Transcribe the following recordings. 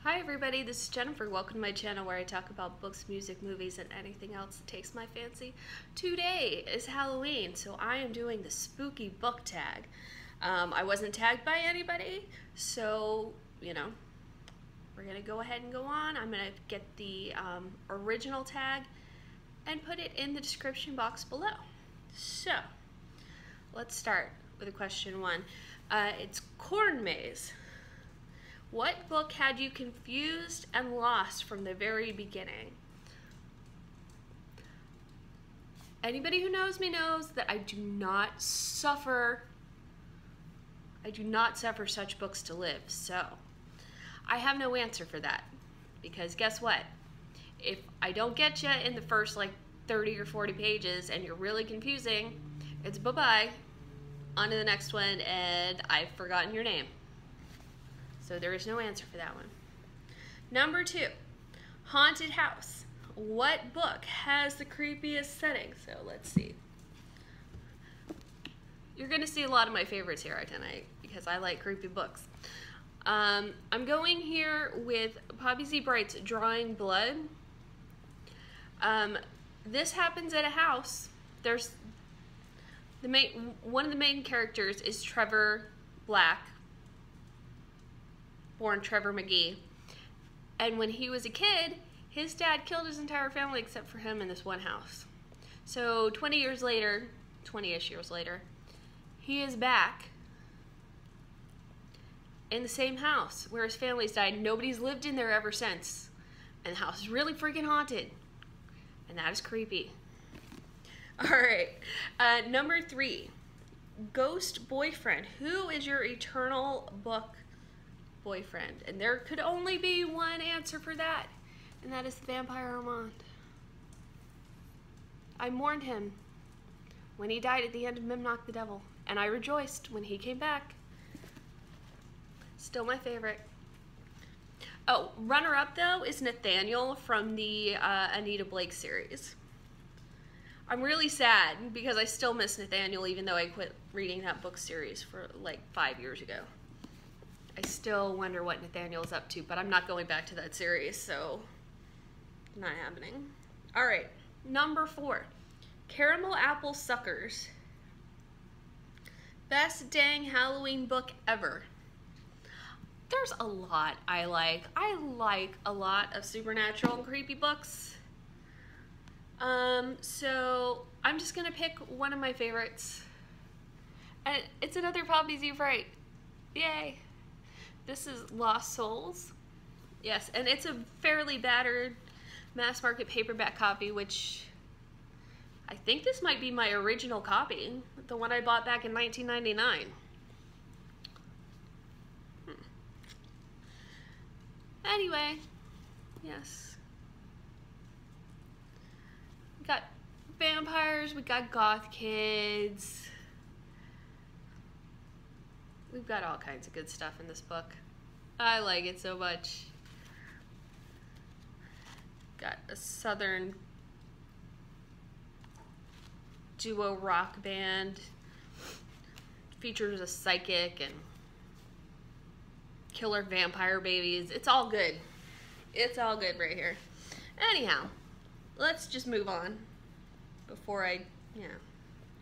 Hi everybody, this is Jennifer. Welcome to my channel where I talk about books, music, movies, and anything else that takes my fancy. Today is Halloween, so I am doing the spooky book tag. I wasn't tagged by anybody, so, we're going to go ahead and go on. I'm going to get the original tag and put it in the description box below. So, let's start with question one. It's Corn Maze. What book had you confused and lost from the very beginning? Anybody who knows me knows that I do not suffer such books to live, so I have no answer for that. Because guess what? If I don't get you in the first 30 or 40 pages and you're really confusing, it's bye-bye, on to the next one, and I've forgotten your name. So there is no answer for that one. Number two, Haunted House. What book has the creepiest setting? So let's see. You're going to see a lot of my favorites here tonight because I like creepy books. I'm going here with Poppy Z. Bright's Drawing Blood. This happens at a house. There's one of the main characters is Trevor Black, born Trevor McGee, and when he was a kid, his dad killed his entire family except for him in this one house. So 20-ish years later, he is back in the same house where his family's died. Nobody's lived in there ever since, and the house is really freaking haunted, and that is creepy. All right, number three, Ghost Boyfriend. Who is your eternal book boyfriend? And there could only be one answer for that, and that is the Vampire Armand. I mourned him when he died at the end of Mimnock the Devil, and I rejoiced when he came back. Still my favorite. Oh, runner-up though is Nathaniel from the Anita Blake series. I'm really sad because I still miss Nathaniel even though I quit reading that book series for 5 years ago. I still wonder what Nathaniel's up to, but I'm not going back to that series, so not happening. All right, number four, Caramel Apple Suckers. Best dang Halloween book ever. There's a lot I like. I like a lot of supernatural and creepy books. So I'm just gonna pick one of my favorites. And it's another Poppy Z. Bright. Yay. This is Lost Souls. Yes, and it's a fairly battered mass market paperback copy, which I think this might be my original copy, the one I bought back in 1999. Anyway, yes. We got vampires, we got goth kids. We've got all kinds of good stuff in this book. I like it so much. Got a southern duo rock band. Features a psychic and killer vampire babies. It's all good. It's all good right here. Anyhow, let's just move on before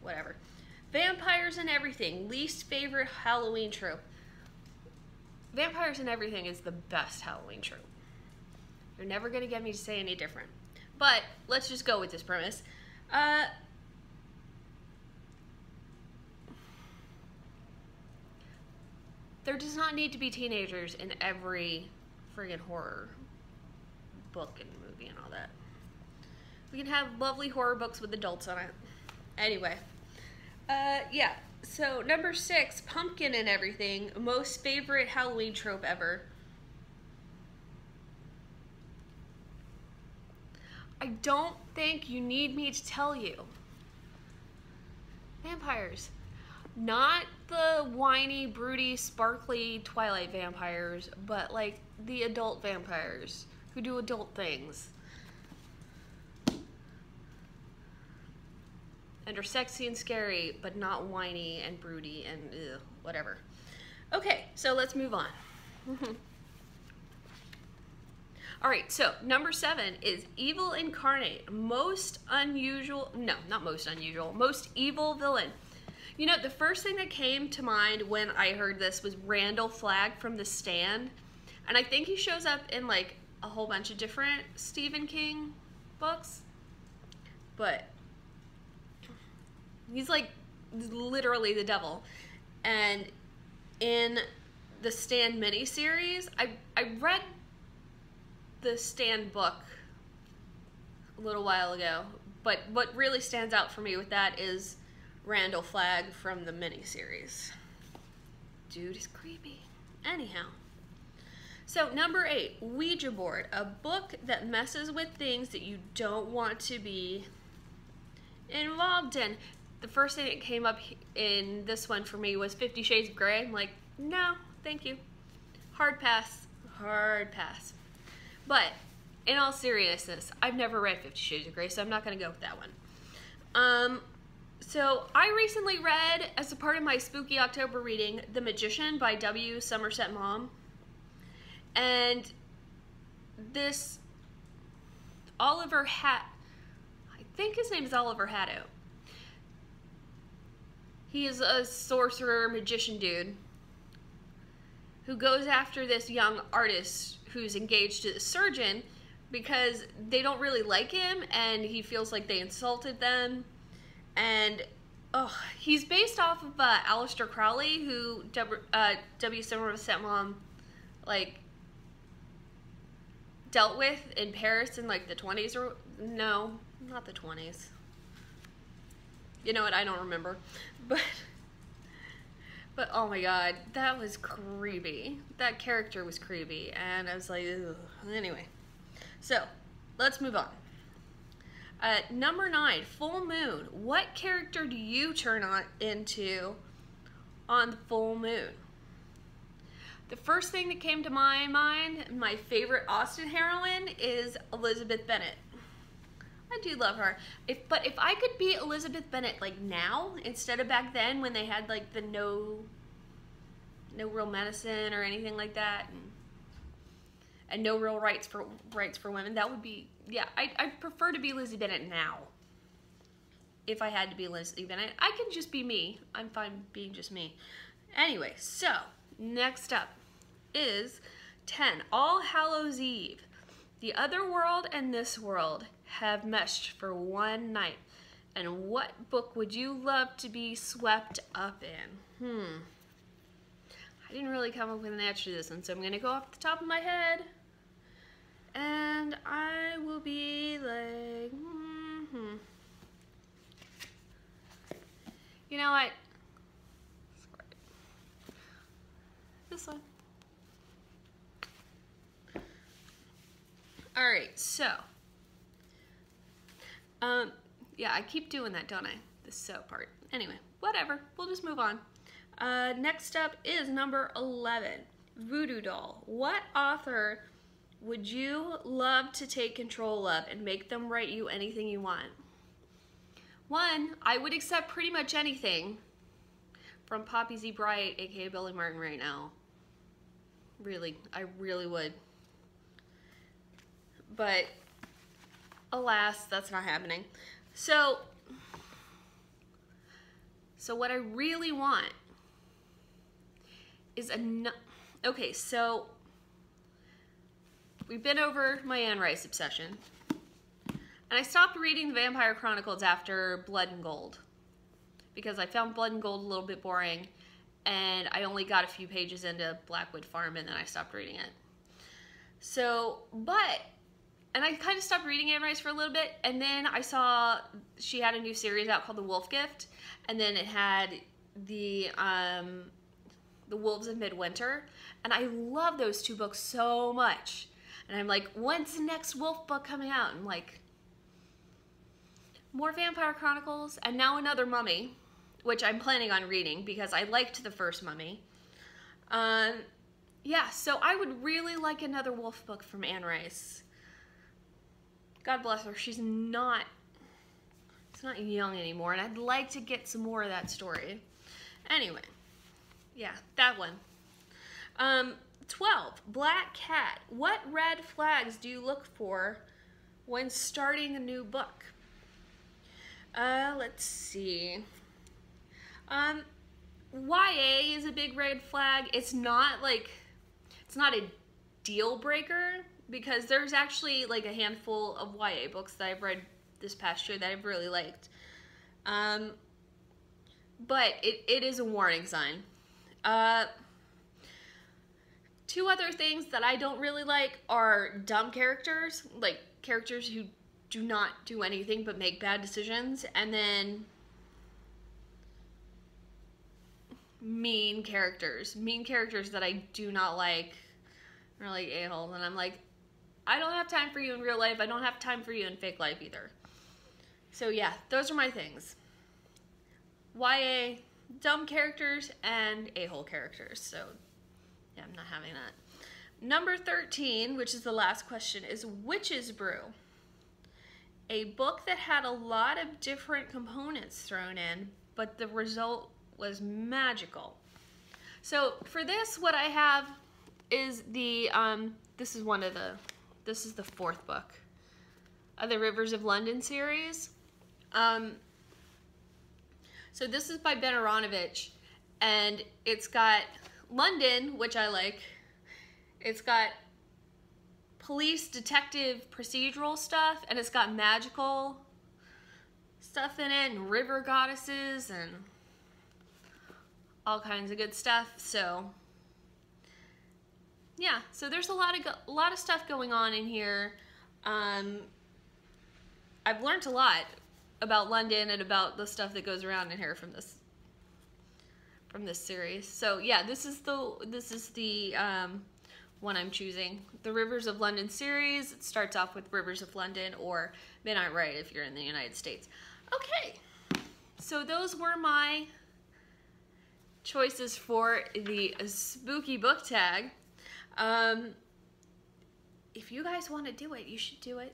whatever. Vampires and Everything, least favorite Halloween trope. Vampires and Everything is the best Halloween trope. You're never going to get me to say any different. But let's just go with this premise. There does not need to be teenagers in every friggin' horror book and movie and all that. We can have lovely horror books with adults on it. Anyway. Yeah, so number six, Pumpkin and Everything, most favorite Halloween trope ever. I don't think you need me to tell you. Vampires. Not the whiny, broody, sparkly Twilight vampires, but the adult vampires who do adult things. And are sexy and scary, but not whiny and broody and whatever. Okay, so let's move on. All right, so number 7 is Evil Incarnate. Most unusual, no, not most unusual, most evil villain. You know, the first thing that came to mind when I heard this was Randall Flagg from The Stand. And I think he shows up in like a whole bunch of different Stephen King books. But he's like literally the devil. And in the Stand miniseries, I read the Stand book a little while ago, but what really stands out for me with that is Randall Flagg from the miniseries. Dude is creepy. Anyhow. So number 8, Ouija Board, a book that messes with things that you don't want to be involved in. The first thing that came up in this one for me was 50 Shades of Grey. I'm like, no, thank you. Hard pass. Hard pass. But in all seriousness, I've never read 50 Shades of Grey, so I'm not going to go with that one. So I recently read, as a part of my spooky October reading, The Magician by W. Somerset Maugham. And this Oliver I think his name is Oliver Haddo. He is a sorcerer magician dude who goes after this young artist who's engaged to the surgeon because they don't really like him and he feels like they insulted them. And he's based off of Aleister Crowley, who W. Somerset Maugham like dealt with in Paris in like the 20s, or no, not the 20s. You know what? I don't remember. But oh my god, that was creepy. That character was creepy, and I was like, ugh. Anyway. So, let's move on. Number 9, Full Moon. What character do you turn on into on the full moon? The first thing that came to my mind, my favorite Austen heroine, is Elizabeth Bennet. I do love her. But if I could be Elizabeth Bennet like now, instead of back then when they had like the no real medicine or anything like that, and no real rights for women, that would be, yeah, I'd prefer to be Lizzie Bennet now. If I had to be Lizzie Bennet, I can just be me. I'm fine being just me. Anyway, so next up is 10, All Hallows Eve. The other world and this world have meshed for one night. And what book would you love to be swept up in? I didn't really come up with an answer to this one, so I'm going to go off the top of my head. And I will be like, You know what? This one. Alright, so. Yeah, I keep doing that, don't I? The so part. Anyway, whatever. We'll just move on. Next up is number 11, Voodoo Doll. What author would you love to take control of and make them write you anything you want? One, I would accept pretty much anything from Poppy Z. Bright, aka Billy Martin, right now. Really, I really would. But alas, that's not happening. So what I really want is okay, so we've been over my Anne Rice obsession. And I stopped reading the Vampire Chronicles after Blood and Gold because I found Blood and Gold a little bit boring, and I only got a few pages into Blackwood Farm and then I stopped reading it. And I kind of stopped reading Anne Rice for a little bit, and then I saw she had a new series out called The Wolf Gift, and then it had the Wolves of Midwinter, and I love those two books so much. And I'm like, when's the next wolf book coming out? I'm like, more Vampire Chronicles, and now another Mummy, which I'm planning on reading because I liked the first Mummy. Yeah, so I would really like another wolf book from Anne Rice. God bless her, she's not young anymore, and I'd like to get some more of that story. Anyway, yeah, that one. 12, Black Cat. What red flags do you look for when starting a new book? Let's see. YA is a big red flag. It's not a deal breaker, because there's actually like a handful of YA books that I've read this past year that I've really liked. But it is a warning sign. Two other things that I don't really like are dumb characters, like characters who do not do anything but make bad decisions, and then mean characters that I do not like, are like a-holes, and I'm like, I don't have time for you in real life, I don't have time for you in fake life either. So yeah, those are my things. YA, dumb characters, and a-hole characters. So yeah, I'm not having that. Number 13, which is the last question, is Witch's Brew. A book that had a lot of different components thrown in, but the result was magical. So for this, what I have is the, this is the fourth book of the Rivers of London series. So this is by Ben Aronovich, and it's got London, which I like. It's got police, detective, procedural stuff, and it's got magical stuff in it, and river goddesses, and all kinds of good stuff. So yeah, so there's a lot of stuff going on in here. I've learned a lot about London and about the stuff that goes around in here from this series. So yeah, this is the one I'm choosing. The Rivers of London series. It starts off with Rivers of London, or Midnight Ride if you're in the United States. Okay, so those were my choices for the spooky book tag. If you guys want to do it, you should do it.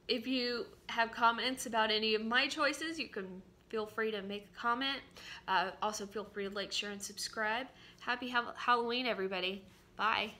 If you have comments about any of my choices, you can feel free to make a comment. Also feel free to like, share, and subscribe. Happy Halloween, everybody. Bye.